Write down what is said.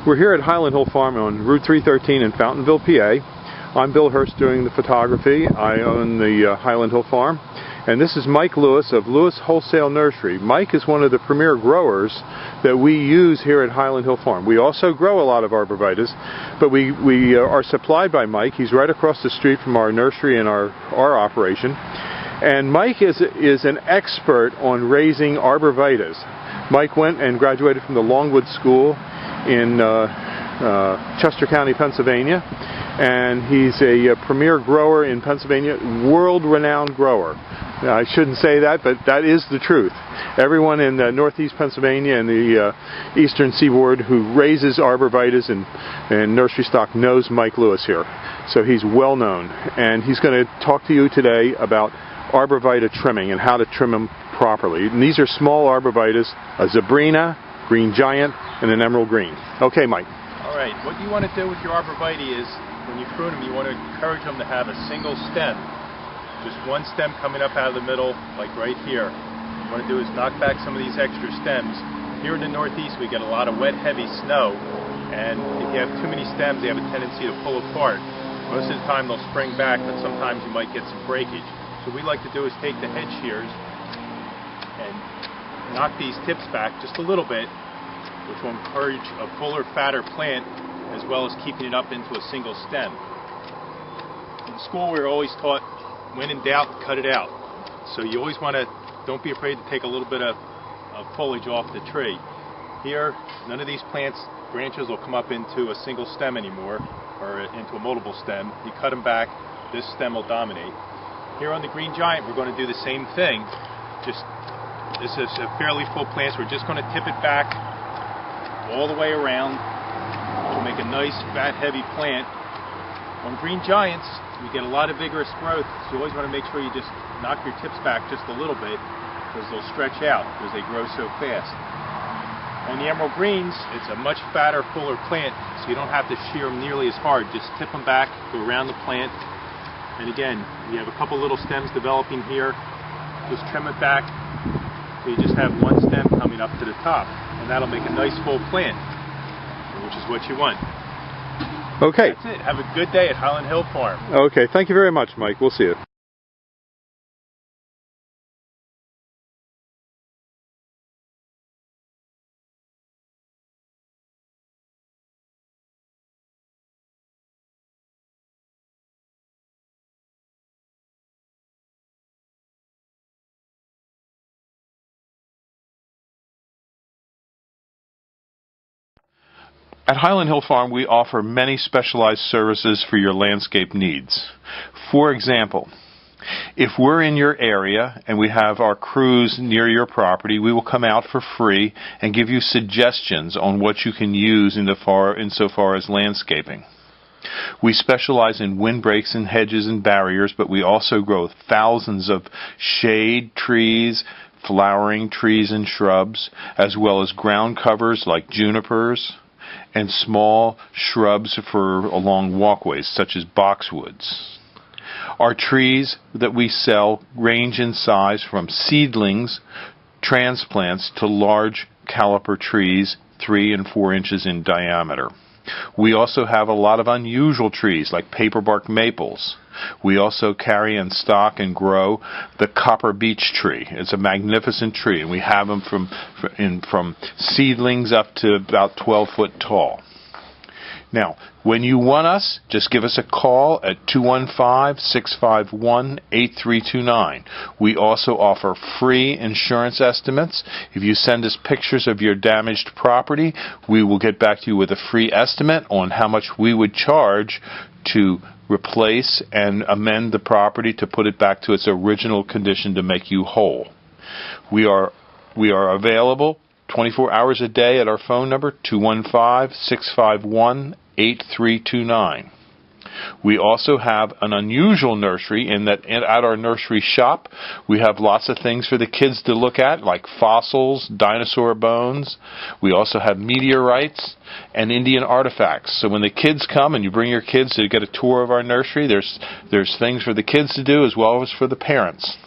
We're here at Highland Hill Farm on Route 313 in Fountainville, PA. I'm Bill Hurst doing the photography. I own the Highland Hill Farm. And this is Mike Lewis of Lewis Wholesale Nursery. Mike is one of the premier growers that we use here at Highland Hill Farm. We also grow a lot of arborvitaes, but we are supplied by Mike. He's right across the street from our nursery and our operation. And Mike is an expert on raising arborvitaes. Mike went and graduated from the Longwood School in Chester County, Pennsylvania, and he's a premier grower in Pennsylvania, world-renowned grower. I shouldn't say that, but that is the truth. Everyone in northeast Pennsylvania and the eastern seaboard who raises arborvitaes and nursery stock knows Mike Lewis here. So he's well known, and he's going to talk to you today about arborvitae trimming and how to trim them properly. And these are small arborvitaes, a Zebrina, green giant, and an emerald green. Okay, Mike. All right, what you want to do with your arborvitae is, when you prune them, you want to encourage them to have a single stem. Just one stem coming up out of the middle, like right here. What you want to do is knock back some of these extra stems. Here in the northeast, we get a lot of wet, heavy snow, and if you have too many stems, they have a tendency to pull apart. Most of the time, they'll spring back, but sometimes you might get some breakage. So what we like to do is take the head shears and knock these tips back just a little bit, which will encourage a fuller, fatter plant, as well as keeping it up into a single stem. In school, we were always taught, when in doubt, cut it out. So you always want to, don't be afraid to take a little bit of foliage off the tree. Here, none of these plants, branches will come up into a single stem anymore, or into a multiple stem. You cut them back, this stem will dominate. Here on the green giant, we're going to do the same thing. Just, this is a fairly full plant, so we're just going to tip it back all the way around to make a nice, fat, heavy plant. On green giants, we get a lot of vigorous growth, so you always want to make sure you just knock your tips back just a little bit, because they'll stretch out because they grow so fast. On the emerald greens, it's a much fatter, fuller plant, so you don't have to shear them nearly as hard. Just tip them back, go around the plant, and again, you have a couple little stems developing here. Just trim it back, so you just have one stem coming up to the top, and that'll make a nice full plant, which is what you want. Okay. That's it. Have a good day at Highland Hill Farm. Okay, thank you very much, Mike. We'll see you. At Highland Hill Farm, we offer many specialized services for your landscape needs. For example, if we're in your area and we have our crews near your property, we will come out for free and give you suggestions on what you can use insofar as landscaping. We specialize in windbreaks and hedges and barriers, but we also grow thousands of shade trees, flowering trees and shrubs, as well as ground covers like junipers, and small shrubs for along walkways, such as boxwoods. Our trees that we sell range in size from seedlings, transplants, to large caliper trees 3 and 4 inches in diameter. We also have a lot of unusual trees like paperbark maples. We also carry in stock and grow the copper beech tree. It's a magnificent tree, and we have them from seedlings up to about 12 foot tall. Now, when you want us, just give us a call at 215-651-8329. We also offer free insurance estimates. If you send us pictures of your damaged property, we will get back to you with a free estimate on how much we would charge to replace and amend the property to put it back to its original condition to make you whole. We are available 24 hours a day at our phone number, 215-651-8329. We also have an unusual nursery in that at our nursery shop we have lots of things for the kids to look at, like fossils, dinosaur bones. We also have meteorites and Indian artifacts. So when the kids come and you bring your kids to get a tour of our nursery, there's things for the kids to do as well as for the parents.